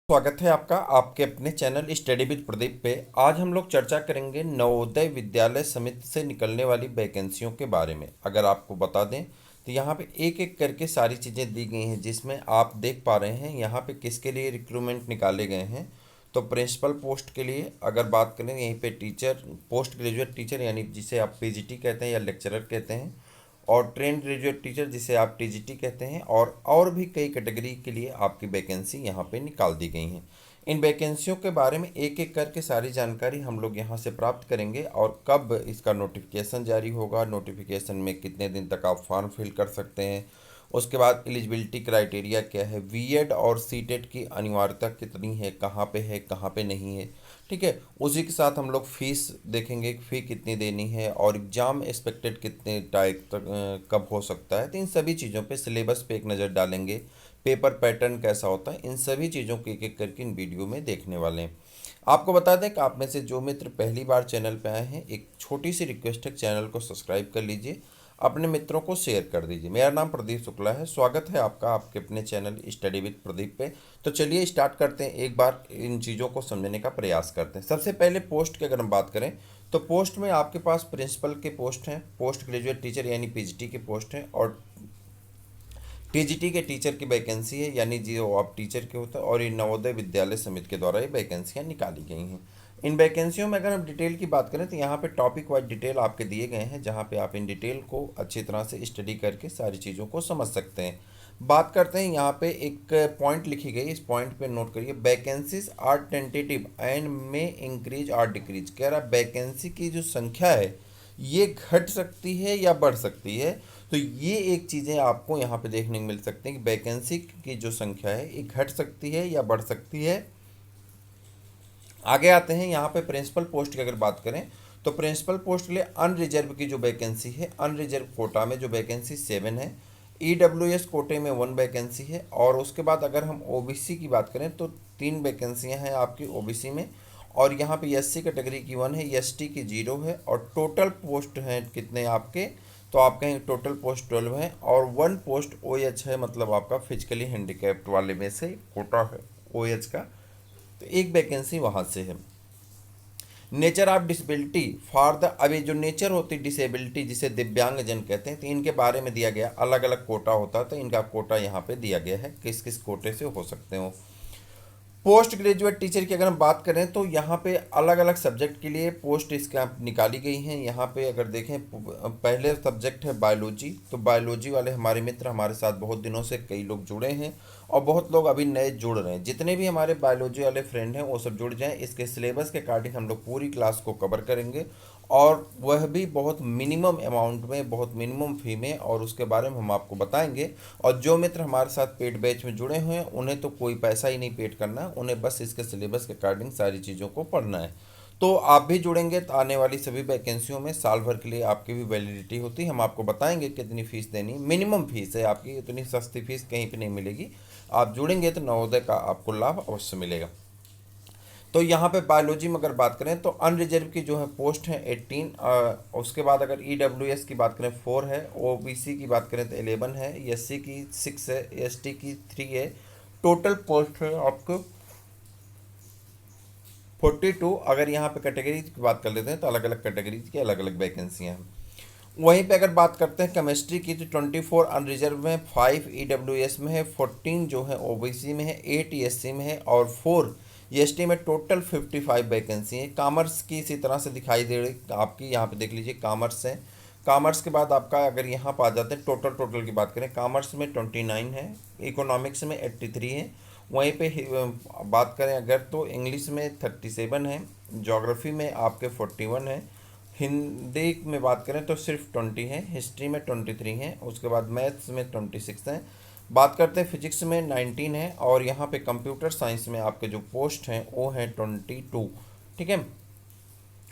स्वागत है आपका आपके अपने चैनल स्टडी विद प्रदीप पे। आज हम लोग चर्चा करेंगे नवोदय विद्यालय समिति से निकलने वाली वैकेंसियों के बारे में। अगर आपको बता दें तो यहाँ पे एक एक करके सारी चीज़ें दी गई हैं, जिसमें आप देख पा रहे हैं यहाँ पे किसके लिए रिक्रूटमेंट निकाले गए हैं। तो प्रिंसिपल पोस्ट के लिए अगर बात करें, यहीं पे टीचर, पोस्ट ग्रेजुएट टीचर यानी जिसे आप पीजीटी कहते हैं या लेक्चरर कहते हैं, और ट्रेन ग्रेजुएट टीचर जिसे आप टीजीटी कहते हैं, और भी कई कैटेगरी के लिए आपकी वैकेंसी यहाँ पे निकाल दी गई हैं। इन वैकेंसियों के बारे में एक एक करके सारी जानकारी हम लोग यहाँ से प्राप्त करेंगे, और कब इसका नोटिफिकेशन जारी होगा, नोटिफिकेशन में कितने दिन तक आप फॉर्म फिल कर सकते हैं, उसके बाद एलिजिबिलिटी क्राइटेरिया क्या है, बीएड और सीटेट की अनिवार्यता कितनी है, कहाँ पे नहीं है। ठीक है, उसी के साथ हम लोग फीस देखेंगे, फ़ी कितनी देनी है, और एग्ज़ाम एक्सपेक्टेड कितने टाइप तक कब हो सकता है। तो इन सभी चीज़ों पे, सिलेबस पे एक नज़र डालेंगे, पेपर पैटर्न कैसा होता है, इन सभी चीज़ों को एक एक करके इन वीडियो में देखने वाले हैं। आपको बता दें कि आप में से जो मित्र पहली बार चैनल पे आए हैं, एक छोटी सी रिक्वेस्ट है, चैनल को सब्सक्राइब कर लीजिए, अपने मित्रों को शेयर कर दीजिए। मेरा नाम प्रदीप शुक्ला है, स्वागत है आपका आपके अपने चैनल स्टडी विद प्रदीप पे। तो चलिए स्टार्ट करते हैं, एक बार इन चीज़ों को समझने का प्रयास करते हैं। सबसे पहले पोस्ट की अगर हम बात करें तो पोस्ट में आपके पास प्रिंसिपल के पोस्ट हैं, पोस्ट ग्रेजुएट टीचर यानी पीजीटी के पोस्ट हैं, और टीजीटी के टीचर की वैकेंसी है, यानी जो आप टीचर के होता है, और ये नवोदय विद्यालय समिति के द्वारा ये वैकेंसियाँ निकाली गई हैं। इन वैकेंसियों में अगर हम डिटेल की बात करें तो यहाँ पे टॉपिक वाइज डिटेल आपके दिए गए हैं, जहाँ पे आप इन डिटेल को अच्छी तरह से स्टडी करके सारी चीज़ों को समझ सकते हैं। बात करते हैं, यहाँ पे एक पॉइंट लिखी गई, इस पॉइंट पे नोट करिए, vacancies are tentative and may increase or decrease. कह रहा वैकेंसी की जो संख्या है ये घट सकती है या बढ़ सकती है। तो ये एक चीज़ें आपको यहाँ पे देखने को मिल सकती हैं कि वैकेंसी की जो संख्या है ये घट सकती है या बढ़ सकती है। आगे आते हैं, यहाँ पे प्रिंसिपल पोस्ट की अगर बात करें तो प्रिंसिपल पोस्ट के लिए अनरिजर्व की जो वैकेंसी है, अनरिजर्व कोटा में जो वैकेंसी 7 है, ईडब्ल्यूएस कोटे में 1 वैकेंसी है, और उसके बाद अगर हम ओबीसी की बात करें तो 3 वैकेंसियाँ हैं आपकी ओबीसी में, और यहाँ पे एससी कैटेगरी की 1 है, एसटी की 0 है, और टोटल पोस्ट हैं कितने आपके, तो आप कहें टोटल पोस्ट 12 है, और 1 पोस्ट ओएच है, मतलब आपका फिजिकली हैंडीकैप्ड वाले में से कोटा है ओएच का, तो एक वैकेंसी वहाँ से है। Nature of disability for the, अभी जो नेचर होती है डिसेबिलिटी जिसे दिव्यांग जन कहते हैं, तो इनके बारे में दिया गया, अलग अलग कोटा होता है, तो इनका कोटा यहाँ पे दिया गया है, किस किस कोटे से हो सकते हो। पोस्ट ग्रेजुएट टीचर की अगर हम बात करें तो यहाँ पे अलग अलग सब्जेक्ट के लिए पोस्ट इसका निकाली गई हैं। यहाँ पे अगर देखें, पहले सब्जेक्ट है बायोलॉजी, तो बायोलॉजी वाले हमारे मित्र हमारे साथ बहुत दिनों से कई लोग जुड़े हैं, और बहुत लोग अभी नए जुड़ रहे हैं। जितने भी हमारे बायोलॉजी वाले फ्रेंड हैं वो सब जुड़ जाएं, इसके सिलेबस के अकॉर्डिंग हम लोग पूरी क्लास को कवर करेंगे, और वह भी बहुत मिनिमम अमाउंट में, बहुत मिनिमम फी में, और उसके बारे में हम आपको बताएंगे। और जो मित्र हमारे साथ पेड बैच में जुड़े हुए हैं उन्हें तो कोई पैसा ही नहीं पेड करना है, उन्हें बस इसके सिलेबस के अकॉर्डिंग सारी चीज़ों को पढ़ना है। तो आप भी जुड़ेंगे तो आने वाली सभी वैकेंसियों में साल भर के लिए आपकी भी वैलिडिटी होती है। हम आपको बताएंगे कितनी फ़ीस देनी है, मिनिमम फ़ीस है आपकी, इतनी सस्ती फीस कहीं पर नहीं मिलेगी। आप जुड़ेंगे तो नवोदय का आपको लाभ अवश्य मिलेगा। तो यहाँ पे बायोलॉजी में अगर बात करें तो अनरिजर्व की जो है पोस्ट है 18, उसके बाद अगर ईडब्ल्यूएस की बात करें 4 है, ओबीसी की बात करें तो 11 है, एससी की 6 है, एसटी की 3 है, टोटल पोस्ट है आपको 42। अगर यहाँ पे कैटेगरी की बात कर लेते हैं तो अलग अलग कैटेगरी की अलग अलग वैकेंसियाँ हैं। वहीं पे अगर बात करते हैं केमिस्ट्री की तो 24 अनरिजर्व में, 5 ईडब्ल्यूएस में है, 14 जो है ओबीसी में है, 8 एससी में है, और 4 एसटी में। टोटल 55 वैकेंसी है। कॉमर्स की इसी तरह से दिखाई दे रही आपकी, यहाँ पे देख लीजिए कॉमर्स है। कॉमर्स के बाद आपका अगर यहाँ पर आ जाते हैं टोटल की बात करें, कॉमर्स में 29 है, इकोनॉमिक्स में 83 है, वहीं पे बात करें अगर तो इंग्लिश में 37 है, ज्योग्राफी में आपके 41 है, हिंदी में बात करें तो सिर्फ 20 है, हिस्ट्री में 23 है, उसके बाद मैथ्स में 26 है, बात करते हैं फिजिक्स में 19 है, और यहाँ पे कंप्यूटर साइंस में आपके जो पोस्ट हैं वो हैं 22। ठीक है,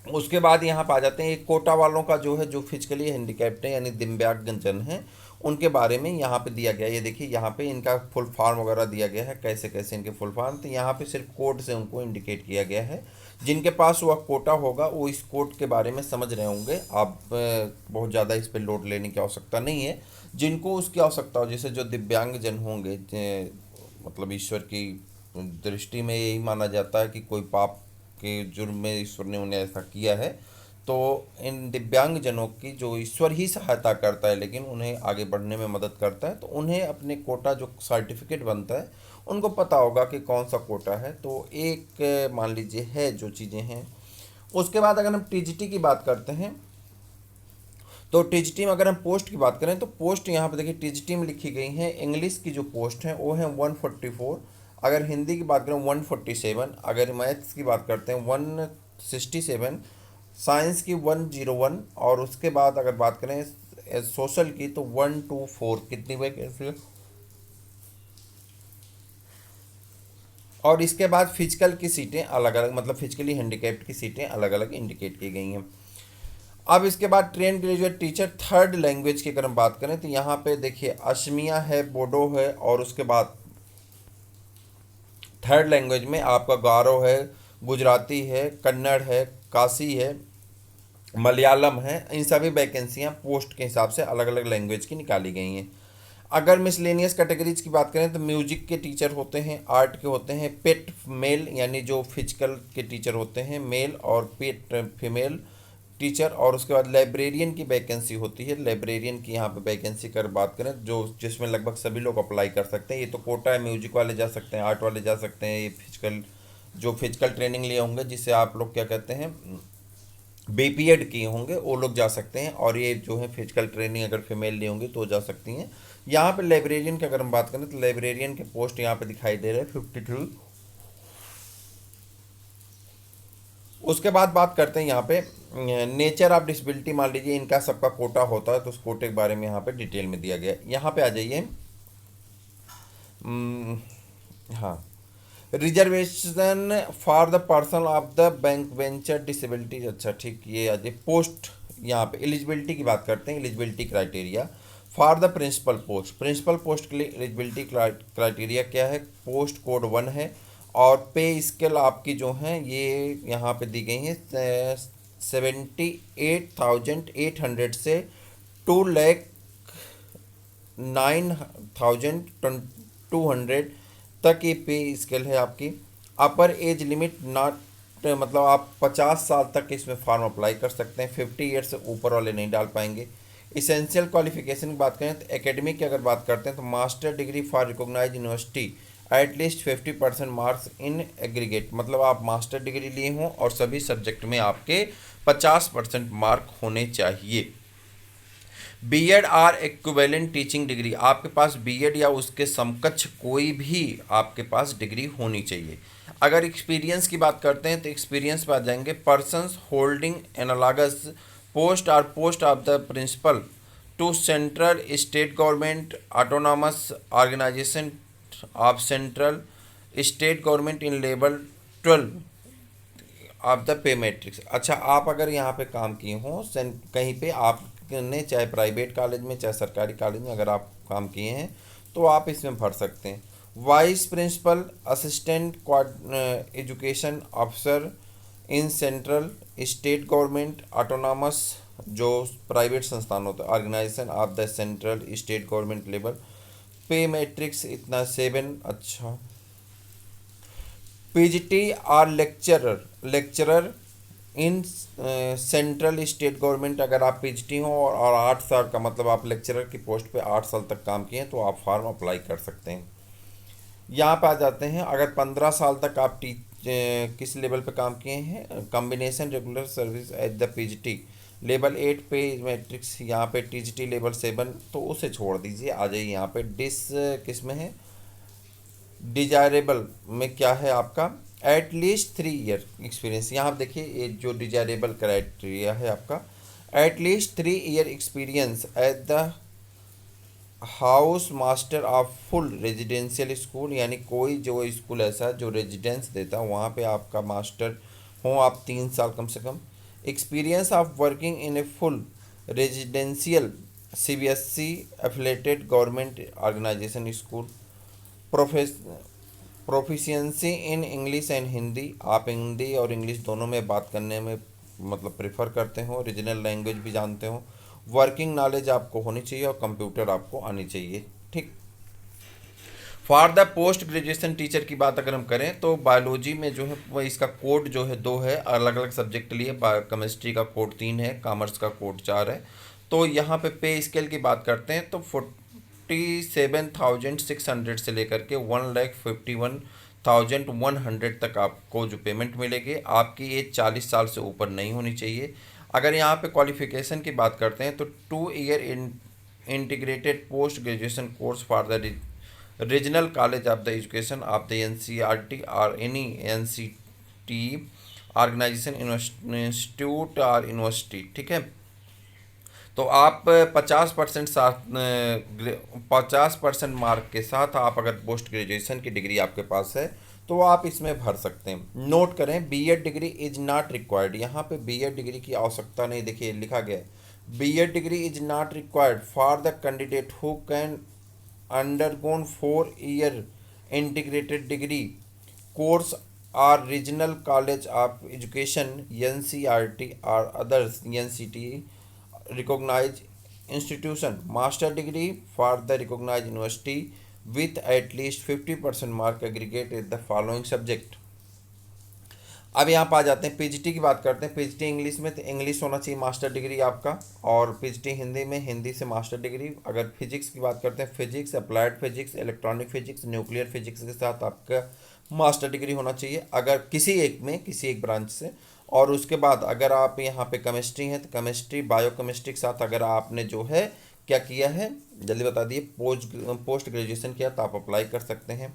उसके बाद यहाँ पे आ जाते हैं एक कोटा वालों का जो है, जो फिजिकली हैंडीकैप्ड है यानी दिव्यांगजन हैं, उनके बारे में यहाँ पे दिया गया है। ये देखिए यहाँ पे इनका फुल फॉर्म वगैरह दिया गया है, कैसे कैसे इनके फुल फॉर्म, तो यहाँ पे सिर्फ कोड से उनको इंडिकेट किया गया है। जिनके पास वह कोटा होगा वो इस कोड के बारे में समझ रहे होंगे, आप बहुत ज़्यादा इस पर लोड लेने की आवश्यकता नहीं है। जिनको उसकी आवश्यकता हो, जैसे जो दिव्यांगजन होंगे, मतलब ईश्वर की दृष्टि में यही माना जाता है कि कोई पाप के जुर्म में ईश्वर ने उन्हें ऐसा किया है, तो इन दिव्यांग जनों की जो ईश्वर ही सहायता करता है लेकिन उन्हें आगे बढ़ने में मदद करता है, तो उन्हें अपने कोटा जो सर्टिफिकेट बनता है उनको पता होगा कि कौन सा कोटा है। तो एक मान लीजिए है जो चीज़ें हैं। उसके बाद अगर हम टीजीटी की बात करते हैं, तो टीजीटी में अगर हम पोस्ट की बात करें तो पोस्ट यहाँ पे देखिए टीजीटी में लिखी गई हैं। इंग्लिश की जो पोस्ट है वो है 144, अगर हिंदी की बात करें 147, अगर मैथ्स की बात करते हैं 167, साइंस की 101, और उसके बाद अगर बात करें सोशल की तो 124। कितनी वैकेंसी? और इसके बाद फिजिकल की सीटें अलग अलग, मतलब फिजिकली हैंडीकैप्ड की सीटें अलग अलग इंडिकेट की गई हैं। अब इसके बाद train graduate teacher third language की अगर हम बात करें तो यहाँ पे देखिए असमिया है, बोडो है, और उसके बाद थर्ड लैंग्वेज में आपका गारो है, गुजराती है, कन्नड़ है, काशी है, मलयालम है। इन सभी वैकेंसियाँ पोस्ट के हिसाब से अलग अलग लैंग्वेज की निकाली गई हैं। अगर मिसलेनियस कैटेगरीज की बात करें तो म्यूजिक के टीचर होते हैं, आर्ट के होते हैं, पेट मेल यानी जो फिजिकल के टीचर होते हैं मेल, और पेट फीमेल टीचर। और उसके बाद लाइब्रेरियन की वैकेंसी होती है। लाइब्रेरियन की यहाँ पे वैकेंसी कर बात करें जो जिसमें लगभग सभी लोग अप्लाई कर सकते हैं। ये तो कोटा है, म्यूजिक वाले जा सकते हैं, आर्ट वाले जा सकते हैं, ये फिजिकल जो फिजिकल ट्रेनिंग लिए होंगे जिसे आप लोग क्या कहते हैं बीपीएड किए होंगे वो लोग जा सकते हैं, और ये जो है फिजिकल ट्रेनिंग अगर फीमेल ली होंगी तो जा सकती हैं। यहाँ पे लाइब्रेरियन की अगर हम बात करें तो लाइब्रेरियन के पोस्ट यहाँ पे दिखाई दे रहे हैं 53। उसके बाद बात करते हैं यहाँ पे नेचर ऑफ डिसेबिलिटी। मान लीजिए इनका सबका कोटा होता है तो उस कोटे के बारे में यहाँ पे डिटेल में दिया गया है। यहाँ पे आ जाइए। हाँ, reservation for the person of the bank venture disability. अच्छा ठीक, ये आ जाए पोस्ट। यहाँ पे एलिजिबिलिटी की बात करते हैं, eligibility criteria for the principal post. Principal post के लिए एलिजिबिलिटी क्राइटेरिया क्या है? पोस्ट कोड 1 है, और पे स्केल आपकी जो हैं ये यहाँ पे दी गई हैं 78,800 से 2,09,200 तक ये पे स्केल है आपकी। अपर एज लिमिट नॉट, मतलब आप 50 साल तक इसमें फॉर्म अप्लाई कर सकते हैं, 50 ईयर से ऊपर वाले नहीं डाल पाएंगे। इसेंशियल क्वालिफिकेशन की बात करें तो एकेडमिक की अगर बात करते हैं तो master degree for recognise university at least 50% marks in aggregate, मतलब आप मास्टर डिग्री लिए हों और सभी सब्जेक्ट में आपके 50% मार्क होने चाहिए। BEd or equivalent teaching degree, आपके पास बीएड या उसके समकक्ष कोई भी आपके पास डिग्री होनी चाहिए। अगर एक्सपीरियंस की बात करते हैं तो एक्सपीरियंस पे आ जाएंगे पर्सन्स होल्डिंग एनालॉगस पोस्ट और post of the principal to central state government autonomous organisation of central state government in level 12 of the pay matrix. अच्छा, आप अगर यहाँ पे काम किए हों कहीं पे आपने चाहे प्राइवेट कॉलेज में चाहे सरकारी कॉलेज में अगर आप काम किए हैं तो आप इसमें भर सकते हैं। Vice principal assistant education officer in central state government autonomous जो प्राइवेट संस्थान होता है organisation of the central state government level, pay matrix इतना 7। अच्छा, पीजीटी और lecturer in central state government, अगर आप पीजीटी हो और 8 साल का मतलब आप लेक्चरर की पोस्ट पे 8 साल तक काम किए हैं तो आप फॉर्म अप्लाई कर सकते हैं। यहाँ पे आ जाते हैं, अगर 15 साल तक आप किस लेवल पे काम किए हैं, combination regular service at the PGT level 8 पे मैट्रिक्स, यहाँ पे टीजीटी लेवल 7 तो उसे छोड़ दीजिए। आ जाइए यहाँ पे किस में है, डिजायरेबल में क्या है आपका एटलीस्ट 3 ईयर एक्सपीरियंस। यहाँ आप देखिए ये जो डिजायरेबल क्राइटेरिया है आपका at least 3 year experience at the house master of full residential school, यानी कोई जो स्कूल ऐसा जो रेजिडेंस देता है वहाँ पे आपका मास्टर हो आप 3 साल कम से कम। Experience of working in a full residential CBSE affiliated government organisation school. Proficiency in English and Hindi, आप हिंदी और इंग्लिश दोनों में बात करने में मतलब प्रेफर करते हो, रीजनल लैंग्वेज भी जानते हो। वर्किंग नॉलेज आपको होनी चाहिए और कंप्यूटर आपको आनी चाहिए। ठीक, for the post graduation teacher की बात अगर हम करें तो बायोलॉजी में जो है वो इसका कोड जो है 2 है अलग अलग सब्जेक्ट के लिए। केमिस्ट्री का कोड 3 है, कॉमर्स का कोड 4 है। तो यहाँ पे स्केल की बात करते हैं तो 47,600 से लेकर के 1,51,100 तक आपको जो पेमेंट मिलेगी। आपकी एज 40 साल से ऊपर नहीं होनी चाहिए। अगर यहाँ पे क्वालिफिकेशन की बात करते हैं तो 2 year integrated post graduation course for the regional college of the education of the NCERT और एनी एनसीटी ऑर्गेनाइजेशन इंस्टीट्यूट और यूनिवर्सिटी, ठीक है। तो आप 50% साथ 50% मार्क के साथ आप अगर पोस्ट ग्रेजुएशन की डिग्री आपके पास है तो आप इसमें भर सकते हैं। नोट करें, BEd degree is not required. यहाँ पे बीएड डिग्री की आवश्यकता नहीं, देखिए लिखा गया है BEd degree is not required for the candidate who can undergone 4 year integrated degree course or regional college of education NCERT or others NCT recognized institution master degree for the recognized university with at least 50% mark aggregate in the following subject। अब यहाँ पर आ जाते हैं PGT की बात करते हैं। PGT English में तो इंग्लिश होना चाहिए मास्टर डिग्री आपका, और पीजीटी हिंदी में हिंदी से मास्टर डिग्री। अगर फिजिक्स की बात करते हैं physics, applied physics, electronic physics, nuclear physics के साथ आपका मास्टर डिग्री होना चाहिए अगर किसी एक ब्रांच से। और उसके बाद अगर आप यहाँ पे केमिस्ट्री हैं तो केमिस्ट्री बायोकेमिस्ट्री के साथ अगर आपने जो है क्या किया है जल्दी बता दिए, पोस्ट ग्रेजुएशन किया तो आप अप्लाई कर सकते हैं।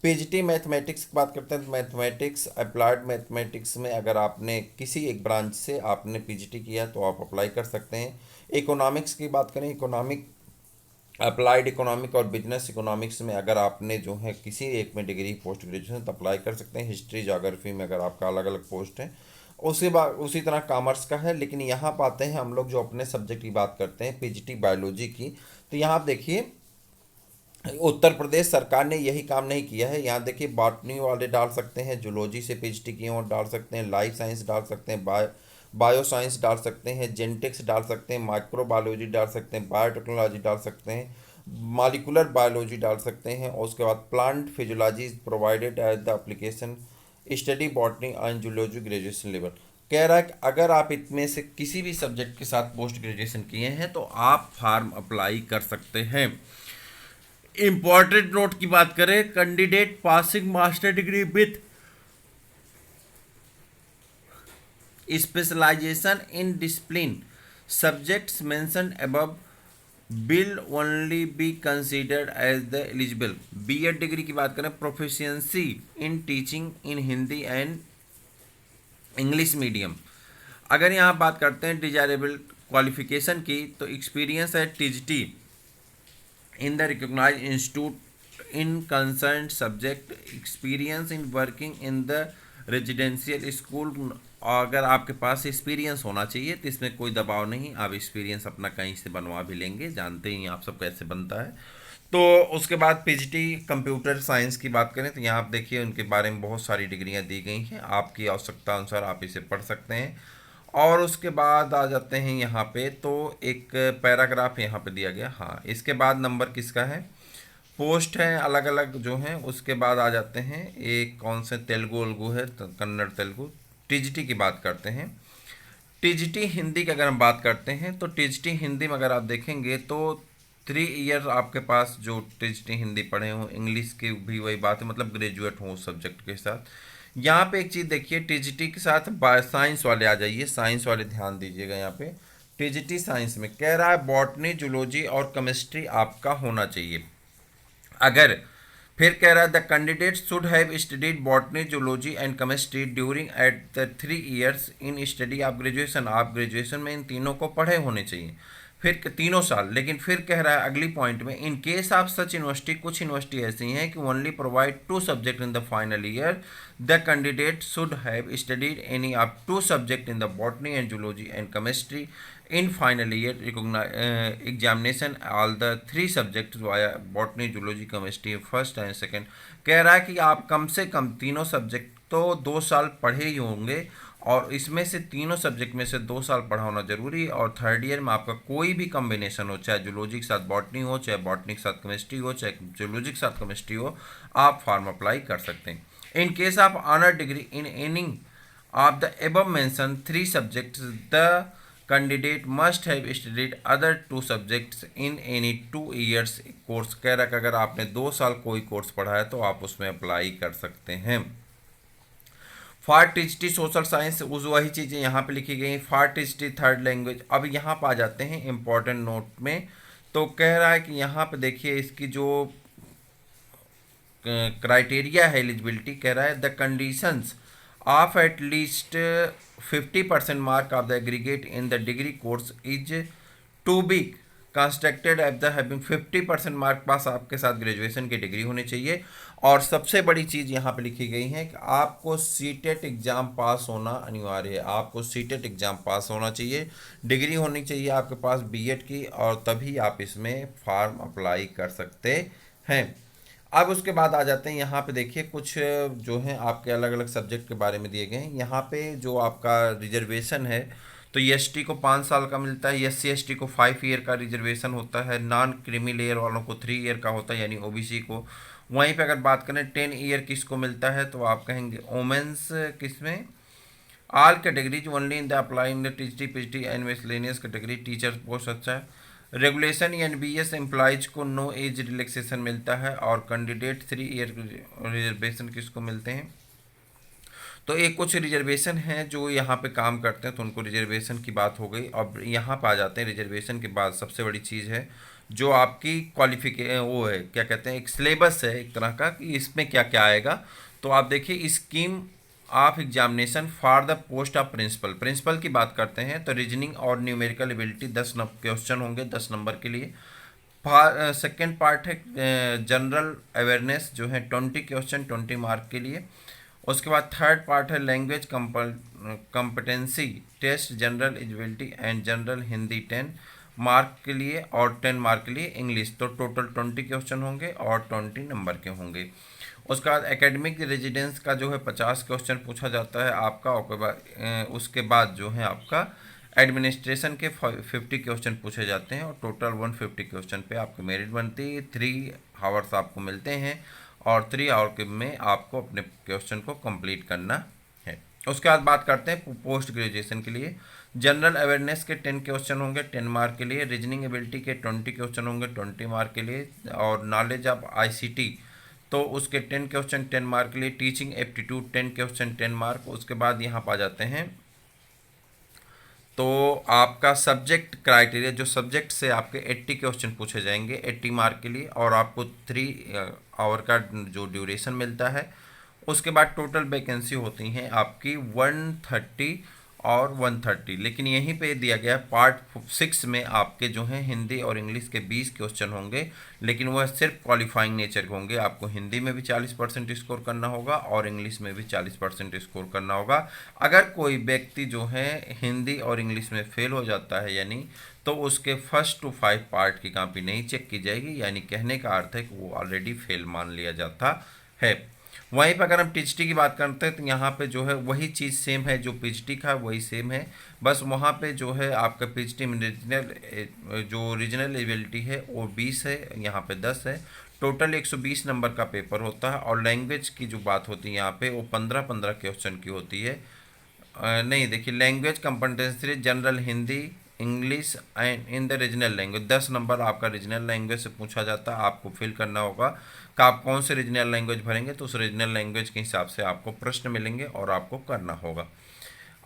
पीजीटी मैथमेटिक्स की बात करते हैं तो मैथमेटिक्स अप्लाइड मैथमेटिक्स में अगर आपने किसी एक ब्रांच से आपने पीजीटी किया तो आप अप्लाई कर सकते हैं। इकोनॉमिक्स की बात करें, इकोनॉमिक अप्लाइड इकोनॉमिक और बिजनेस इकोनॉमिक्स में अगर आपने जो है किसी एक में डिग्री पोस्ट ग्रेजुएशन तो अप्लाई कर सकते हैं। हिस्ट्री ज्योग्राफी में अगर आपका अलग अलग पोस्ट है। उसके बाद उसी तरह कॉमर्स का है। लेकिन यहाँ पाते हैं हम लोग जो अपने सब्जेक्ट की बात करते हैं पीजीटी बायोलॉजी की, तो यहाँ आप देखिए उत्तर प्रदेश सरकार ने यही काम नहीं किया है। यहाँ देखिए बॉटनी वाले डाल सकते हैं, जूलॉजी से पीएचडी किए और डाल सकते हैं, लाइफ साइंस डाल सकते हैं, बायो साइंस डाल सकते हैं, जेनेटिक्स डाल सकते हैं, माइक्रो बायोलॉजी डाल सकते हैं, बायोटेक्नोलॉजी डाल सकते हैं, मॉलिकुलर बायोलॉजी डाल सकते हैं। और उसके बाद plant physiology provided as the application study botany and zoology graduation level. कह रहा है कि अगर आप इनमें से किसी भी सब्जेक्ट के साथ पोस्ट ग्रेजुएशन किए हैं तो आप फॉर्म अप्लाई कर सकते हैं। इंपॉर्टेंट नोट की बात करें, candidate passing master degree with specialisation in discipline subjects mentioned above will only be considered as the eligible. BEd degree की बात करें, proficiency in teaching in Hindi and English medium. अगर यहाँ बात करते हैं डिजायरेबल क्वालिफिकेशन की तो एक्सपीरियंस है TGT in the recognized institute in concerned subject, experience in working in the residential school। अगर आपके पास एक्सपीरियंस होना चाहिए तो इसमें कोई दबाव नहीं, आप एक्सपीरियंस अपना कहीं से बनवा भी लेंगे, जानते ही आप सब कैसे बनता है। तो उसके बाद पीजीटी कंप्यूटर साइंस की बात करें तो यहाँ आप देखिए उनके बारे में बहुत सारी डिग्रियाँ दी गई हैं, आपकी आवश्यकता अनुसार आप इसे पढ़ सकते हैं। और उसके बाद आ जाते हैं यहाँ पे तो एक पैराग्राफ यहाँ पे दिया गया, हाँ इसके बाद नंबर किसका है, पोस्ट है अलग अलग जो हैं। उसके बाद आ जाते हैं एक कौन से तेलुगु उलगु है तो कन्नड़ तेलुगु। टीजीटी की बात करते हैं, टीजीटी हिंदी की अगर हम बात करते हैं तो टीजीटी हिंदी में अगर आप देखेंगे तो 3 ईयर आपके पास जो टीजीटी हिंदी पढ़े हों, इंग्लिश की भी वही बात है, मतलब ग्रेजुएट हो उस सब्जेक्ट के साथ। यहाँ पे एक चीज़ देखिए, टीजीटी के साथ साइंस वाले आ जाइए, साइंस वाले ध्यान दीजिएगा। यहाँ पे टीजीटी साइंस में कह रहा है बॉटनी जूलॉजी और केमिस्ट्री आपका होना चाहिए। अगर फिर कह रहा है the candidate should have studied botany zoology and chemistry during at the 3 years in study of graduation. आप ग्रेजुएशन में इन तीनों को पढ़े होने चाहिए, फिर 3 साल। लेकिन फिर कह रहा है अगली पॉइंट में, इन केस ऑफ सच यूनिवर्सिटी, कुछ यूनिवर्सिटी ऐसी हैं कि only provide 2 subject in the final year, the candidate should have studied any of 2 subject in the botany and zoology and chemistry in final year examination all the 3 subject via botany zoology chemistry first and second. कह रहा है कि आप कम से कम तीनों subject तो 2 साल पढ़े ही होंगे और इसमें से तीनों सब्जेक्ट में से 2 साल पढ़ा होना जरूरी है। और थर्ड ईयर में आपका कोई भी कॉम्बिनेशन हो, चाहे जूलॉजी के साथ बॉटनी हो, चाहे बॉटनी के साथ केमिस्ट्री हो, चाहे जूलॉजी के साथ केमिस्ट्री हो, आप फॉर्म अप्लाई कर सकते हैं। In case of honour degree in any of the above mentioned 3 subjects, the candidate must have studied other 2 subjects in any 2 years course. कह रहा है कि अगर आपने 2 साल कोई कोर्स पढ़ा है तो आप उसमें अप्लाई कर सकते हैं। फॉर टीचटी सोशल साइंस उस वही चीज़ें यहाँ पे लिखी गई। फॉर टीचटी थर्ड लैंग्वेज, अब यहाँ पर आ जाते हैं इंपॉर्टेंट नोट में। तो कह रहा है कि यहाँ पे देखिए इसकी जो क्राइटेरिया है एलिजिबिलिटी, कह रहा है the conditions of at least 50% mark of the aggregate in the degree course is to be constructed at the having 50% mark pass आपके साथ ग्रेजुएशन की डिग्री होनी चाहिए। और सबसे बड़ी चीज़ यहाँ पे लिखी गई है कि आपको सीटेट एग्ज़ाम पास होना अनिवार्य है। आपको सीटेट एग्ज़ाम पास होना चाहिए, डिग्री होनी चाहिए आपके पास बीएड की, और तभी आप इसमें फॉर्म अप्लाई कर सकते हैं। अब उसके बाद आ जाते हैं यहाँ पे देखिए कुछ जो है आपके अलग अलग सब्जेक्ट के बारे में दिए गए हैं। यहाँ पे जो आपका रिजर्वेशन है तो एसटी को 5 साल का मिलता है, एससी एसटी को 5 ईयर का रिजर्वेशन होता है, नॉन क्रीमी लेयर वालों को 3 ईयर का होता है यानी ओबीसी को। वहीं पे अगर बात करें 10 ईयर किसको मिलता है तो आप कहेंगे वोमेंस किसमें, all categories only in the applying the TGT PhD and miscellaneous category teacher post. अच्छा है। रेगुलेशन एनबीएस एम्प्लॉयज को नो एज रिलैक्सेशन मिलता है, और कैंडिडेट 3 ईयर रिजर्वेशन किसको मिलते हैं। तो एक कुछ रिजर्वेशन हैं जो यहाँ पे काम करते हैं तो उनको रिजर्वेशन की बात हो गई। अब यहाँ पे आ जाते हैं रिजर्वेशन के बाद सबसे बड़ी चीज़ है जो आपकी क्वालिफिके वो है, क्या कहते हैं, एक सिलेबस है एक तरह का कि इसमें क्या क्या आएगा। तो आप देखिए scheme of examination for the post of principal. Principal की बात करते हैं तो रीजनिंग और न्यूमेरिकल एबिलिटी 10 क्वेश्चन होंगे 10 नंबर के लिए। सेकेंड पार्ट है जनरल अवेयरनेस जो है 20 क्वेश्चन 20 मार्क के लिए। उसके बाद थर्ड पार्ट है language competency test general eligibility and general Hindi 10 mark के लिए, और 10 मार्क के लिए इंग्लिश। तो टोटल 20 क्वेश्चन होंगे और 20 नंबर के होंगे। उसके बाद एकेडमिक रेजिडेंस का जो है 50 क्वेश्चन पूछा जाता है आपका। उसके बाद जो है आपका एडमिनिस्ट्रेशन के 50 क्वेश्चन पूछे जाते हैं, और टोटल 150 क्वेश्चन पे आपकी मेरिट बनती है। 3 आवर्स आपको मिलते हैं, और 3 आवर में आपको अपने क्वेश्चन को कंप्लीट करना है। उसके बाद बात करते हैं पोस्ट ग्रेजुएशन के लिए। जनरल अवेयरनेस के 10 क्वेश्चन होंगे 10 मार्क के लिए, रीजनिंग एबिलिटी के 20 क्वेश्चन होंगे 20 मार्क के लिए, और नॉलेज ऑफ आईसीटी तो उसके 10 क्वेश्चन 10 मार्क के लिए, टीचिंग एप्टीट्यूड 10 क्वेश्चन 10 मार्क। उसके बाद यहाँ पर आ जाते हैं तो आपका सब्जेक्ट क्राइटेरिया, जो सब्जेक्ट से आपके 80 क्वेश्चन पूछे जाएंगे 80 मार्क के लिए, और आपको 3 आवर का जो ड्यूरेशन मिलता है। उसके बाद टोटल वैकेंसी होती हैं आपकी 130 और 130, लेकिन यहीं पे दिया गया पार्ट 6 में आपके जो हैं हिंदी और इंग्लिश के 20 क्वेश्चन होंगे, लेकिन वह सिर्फ क्वालिफाइंग नेचर के होंगे। आपको हिंदी में भी 40% स्कोर करना होगा और इंग्लिश में भी 40% स्कोर करना होगा। अगर कोई व्यक्ति जो है हिंदी और इंग्लिश में फेल हो जाता है यानी, तो उसके फर्स्ट टू 5 पार्ट की कॉपी नहीं चेक की जाएगी, यानी कहने का अर्थ है कि वो ऑलरेडी फेल मान लिया जाता है। वहीं पर अगर हम पीएचडी की बात करते हैं तो यहाँ पे जो है वही चीज़ सेम है जो पीएचडी का वही सेम है, बस वहाँ पे जो है आपका पीएचडी में रीजनल एबिलिटी है वो 20 है, यहाँ पे 10 है। टोटल 120 नंबर का पेपर होता है, और लैंग्वेज की जो बात होती है यहाँ पे वो 15-15 क्वेश्चन की होती है। नहीं देखिए, language competency general Hindi English and in the regional language 10 number आपका रीजनल लैंग्वेज से पूछा जाता है। आपको फिल करना होगा कि आप कौन से रीजनल लैंग्वेज भरेंगे, तो उस रीजनल लैंग्वेज के हिसाब से आपको प्रश्न मिलेंगे और आपको करना होगा।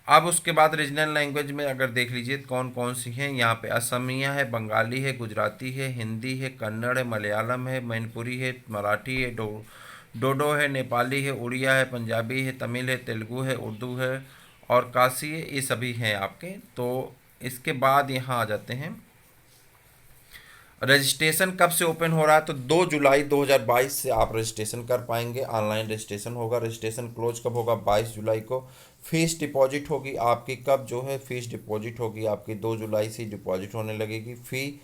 अब उसके बाद रीजनल लैंग्वेज में अगर देख लीजिए कौन कौन सी हैं, यहाँ पे असमिया है, बंगाली है, गुजराती है, हिंदी है, कन्नड़ है, मलयालम है, मैनपुरी है, मराठी है, डोडो है, नेपाली है, उड़िया है, पंजाबी है, तमिल है, तेलुगु है, उर्दू है और काशी है। ये सभी हैं आपके। तो इसके बाद यहाँ आ जाते हैं रजिस्ट्रेशन कब से ओपन हो रहा है, तो 2 जुलाई 2022 से आप रजिस्ट्रेशन कर पाएंगे। ऑनलाइन रजिस्ट्रेशन होगा। रजिस्ट्रेशन क्लोज कब होगा, 22 जुलाई को। फीस डिपॉजिट होगी आपकी कब, जो है फीस डिपॉजिट होगी आपकी 2 जुलाई से डिपॉजिट होने लगेगी। फ़ी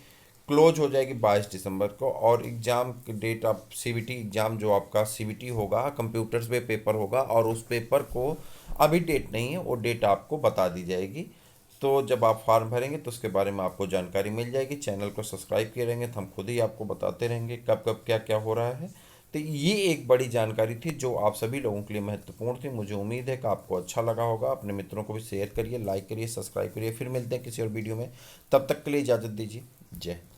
क्लोज हो जाएगी 22 दिसंबर को। और एग्ज़ाम की डेट, आप सीबीटी एग्ज़ाम जो आपका सीबीटी होगा कंप्यूटर्स पे पेपर होगा, और उस पेपर को अभी डेट नहीं है, वो डेट आपको बता दी जाएगी। तो जब आप फॉर्म भरेंगे तो उसके बारे में आपको जानकारी मिल जाएगी। चैनल को सब्सक्राइब किए रहेंगे तो हम खुद ही आपको बताते रहेंगे कब कब क्या क्या हो रहा है। तो ये एक बड़ी जानकारी थी जो आप सभी लोगों के लिए महत्वपूर्ण थी। मुझे उम्मीद है कि आपको अच्छा लगा होगा। अपने मित्रों को भी शेयर करिए, लाइक करिए, सब्सक्राइब करिए। फिर मिलते हैं किसी और वीडियो में, तब तक के लिए इजाज़त दीजिए। जय हिंद।